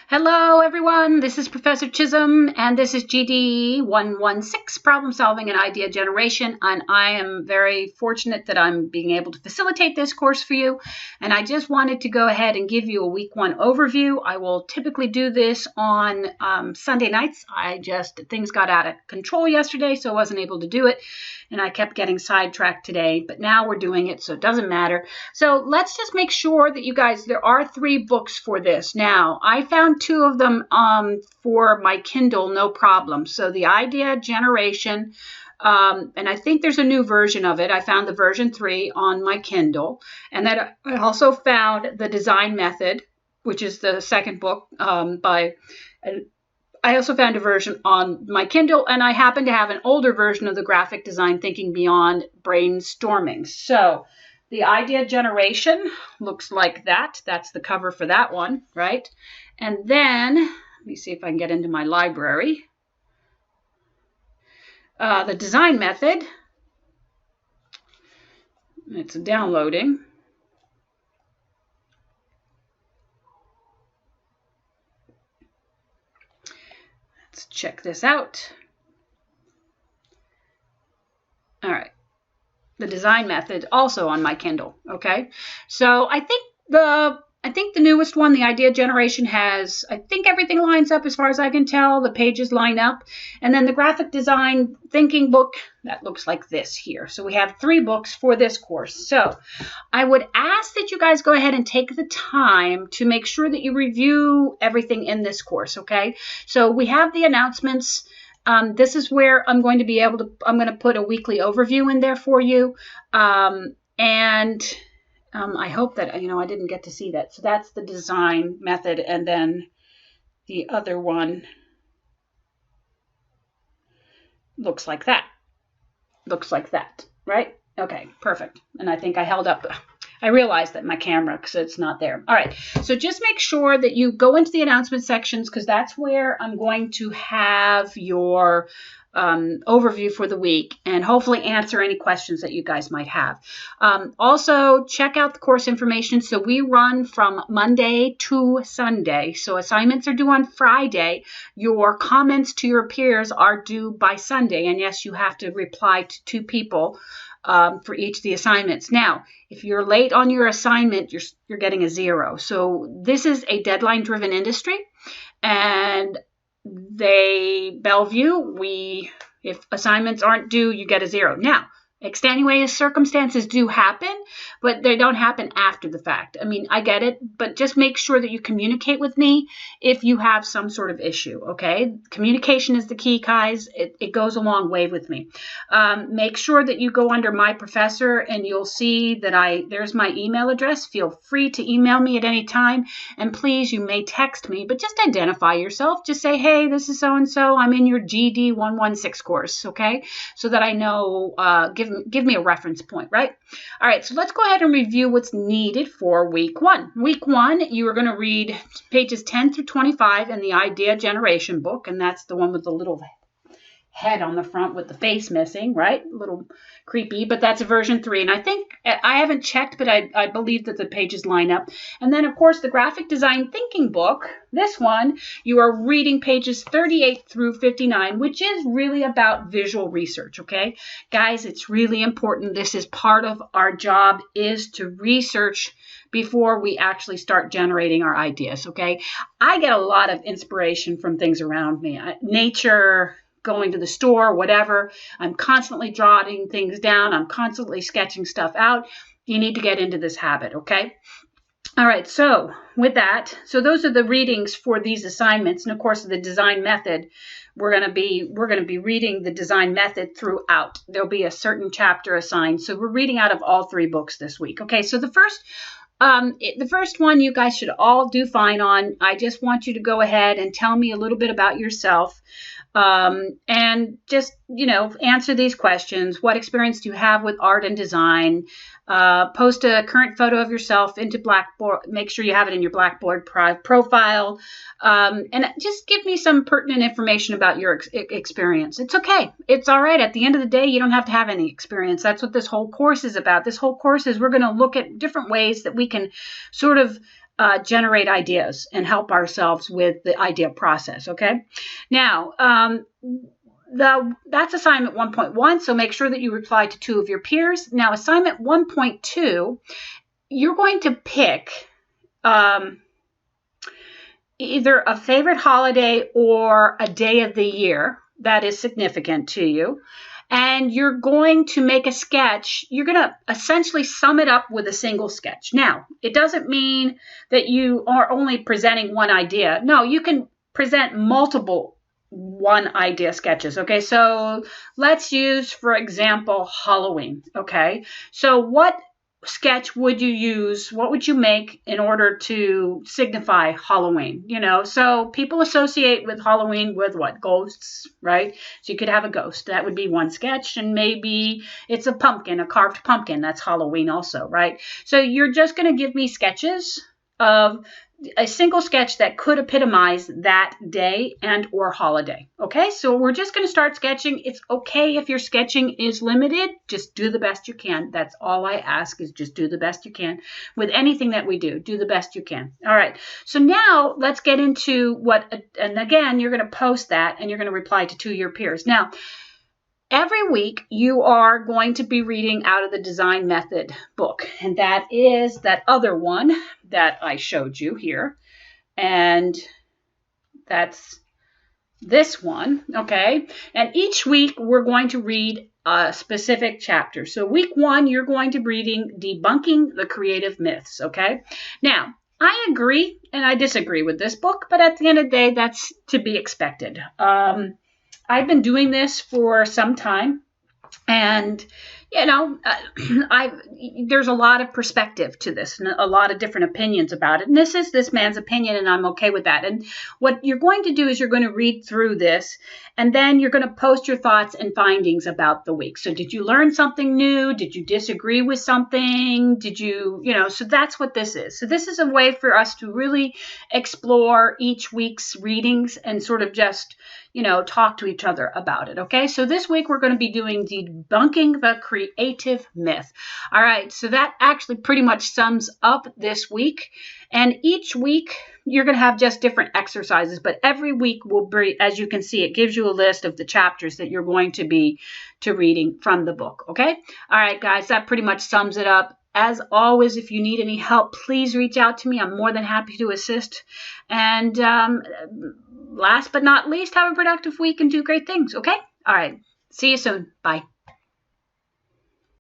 Hello, everyone. This is Professor Chisholm, and this is GD 116, Problem Solving and Idea Generation. And I am very fortunate that I'm being able to facilitate this course for you. And I just wanted to go ahead and give you a week one overview. I will typically do this on Sunday nights. Things got out of control yesterday, so I wasn't able to do it. And I kept getting sidetracked today, but now we're doing it, so it doesn't matter. So let's just make sure that you guys, there are 3 books for this. Now, I found 2 of them for my Kindle, no problem. So the Idea Generation, and I think there's a new version of it. I found the version 3 on my Kindle. And then I also found the Design Method, which is the second book I also found a version on my Kindle, and I happen to have an older version of the Graphic Design Thinking Beyond Brainstorming. So the Idea Generation looks like that. That's the cover for that one, right? And then, let me see if I can get into my library. The Design Method, it's downloading. Let's check this out. All right. The Design Method also on my Kindle. Okay. So I think the newest one, the Idea Generation, has, I think everything lines up as far as I can tell. The pages line up. And then the Graphic Design Thinking book, that looks like this here. So we have 3 books for this course. So I would ask that you guys go ahead and take the time to make sure that you review everything in this course, okay? So we have the announcements. This is where I'm going to put a weekly overview in there for you. I hope that, I didn't get to see that. So that's the Design Method, and then the other one looks like that. Looks like that, right? Okay, perfect. And I think I realized that my camera, because it's not there. All right, so just make sure that you go into the announcement sections, because that's where I'm going to have your overview for the week and hopefully answer any questions that you guys might have. Also, check out the course information. So we run from Monday to Sunday. So assignments are due on Friday. Your comments to your peers are due by Sunday. And yes, you have to reply to 2 people for each of the assignments. Now, if you're late on your assignment, you're getting a 0. So this is a deadline-driven industry, and Bellevue, if assignments aren't due, you get a 0. Now, extenuating circumstances do happen, but they don't happen after the fact. I mean, I get it, but just make sure that you communicate with me if you have some sort of issue, okay? Communication is the key, guys. It goes a long way with me. Make sure that you go under My Professor, and you'll see that there's my email address. Feel free to email me at any time, and please, you may text me, but just identify yourself. Just say, hey, this is so-and-so. I'm in your GD 116 course, okay? So that I know, give me a reference point, right? All right, so let's go ahead and review what's needed for week 1. Week 1, you are going to read pages 10 through 25 in the Idea Generation book, and that's the one with the little head on the front with the face missing, right? A little creepy, but that's a version 3. And I think, I haven't checked, but I believe that the pages line up. And then, of course, the Graphic Design Thinking book, this one, you are reading pages 38 through 59, which is really about visual research, okay? Guys, it's really important. This is part of our job, is to research before we actually start generating our ideas, okay? I get a lot of inspiration from things around me. Nature, going to the store, whatever. I'm constantly jotting things down. I'm constantly sketching stuff out. You need to get into this habit, okay? All right, so with that, so those are the readings for these assignments. And of course, the Design Method, we're going to be reading the Design Method throughout. There'll be a certain chapter assigned. So we're reading out of all 3 books this week. Okay, so the first one you guys should all do fine on. I just want you to go ahead and tell me a little bit about yourself. And just, answer these questions. What experience do you have with art and design? Post a current photo of yourself into Blackboard. Make sure you have it in your Blackboard profile. And just give me some pertinent information about your experience. It's okay. It's all right. At the end of the day, you don't have to have any experience. That's what this whole course is about. This whole course is we're going to look at different ways that we can sort of generate ideas and help ourselves with the idea process. Okay. Now, that's assignment 1.1. So make sure that you reply to 2 of your peers. Now, assignment 1.2, you're going to pick either a favorite holiday or a day of the year that is significant to you. And you're going to make a sketch. You're going to essentially sum it up with a single sketch. Now, it doesn't mean that you are only presenting one idea. No, you can present multiple one idea sketches. Okay, so let's use, for example, Halloween. Okay, so what sketch would you use? What would you make in order to signify Halloween? You know, so people associate with Halloween with what? Ghosts, right? So you could have a ghost. That would be one sketch. And maybe it's a pumpkin, a carved pumpkin. That's Halloween also, right? So you're just going to give me sketches of a single sketch that could epitomize that day and or holiday. Okay, so we're just going to start sketching. It's okay if your sketching is limited. Just do the best you can. That's all I ask, is just do the best you can with anything that we do. Do the best you can. All right, so now let's get into and again, you're going to post that and you're going to reply to 2 of your peers. Now, every week, you are going to be reading out of the Design Method book, and that is that other one that I showed you here, and that's this one, okay? And each week, we're going to read a specific chapter. So week 1, you're going to be reading Debunking the Creative Myths, okay? Now, I agree and I disagree with this book, but at the end of the day, that's to be expected. I've been doing this for some time, and you know, there's a lot of perspective to this and a lot of different opinions about it. And this is this man's opinion, and I'm okay with that. And what you're going to do is you're going to read through this, and then you're going to post your thoughts and findings about the week. So did you learn something new? Did you disagree with something? Did you, so that's what this is. So this is a way for us to really explore each week's readings and sort of just, talk to each other about it. Okay. So this week we're going to be doing Debunking the Creative Myth. All right. So that actually pretty much sums up this week. And each week you're going to have just different exercises, but every week will be, as you can see, it gives you a list of the chapters that you're going to be reading from the book. Okay. All right, guys, that pretty much sums it up. As always, if you need any help, please reach out to me. I'm more than happy to assist. And last but not least, have a productive week and do great things. Okay. All right. See you soon. Bye.